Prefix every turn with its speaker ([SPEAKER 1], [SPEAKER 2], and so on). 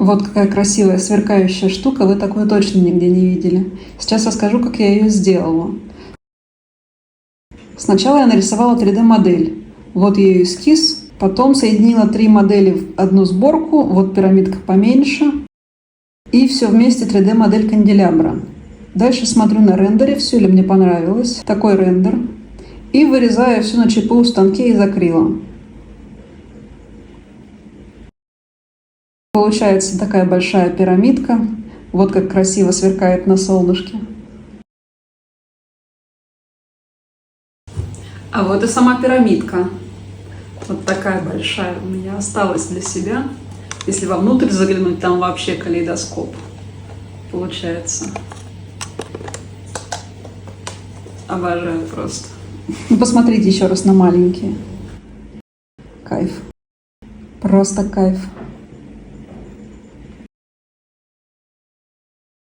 [SPEAKER 1] Вот какая красивая сверкающая штука, вы такую точно нигде не видели. Сейчас расскажу, как я ее сделала. Сначала я нарисовала 3D-модель. Вот ее эскиз. Потом соединила 3 модели в одну сборку. Вот пирамидка поменьше. И все вместе 3D-модель канделябра. Дальше смотрю на рендере, все ли мне понравилось. Такой рендер. И вырезаю все на ЧПУ станке из акрила. Получается такая большая пирамидка. Вот как красиво сверкает на солнышке. А вот и сама пирамидка. Вот такая большая у меня осталась для себя. Если вовнутрь заглянуть, там вообще калейдоскоп получается. Обожаю просто. Посмотрите еще раз на маленькие. Кайф. Просто кайф.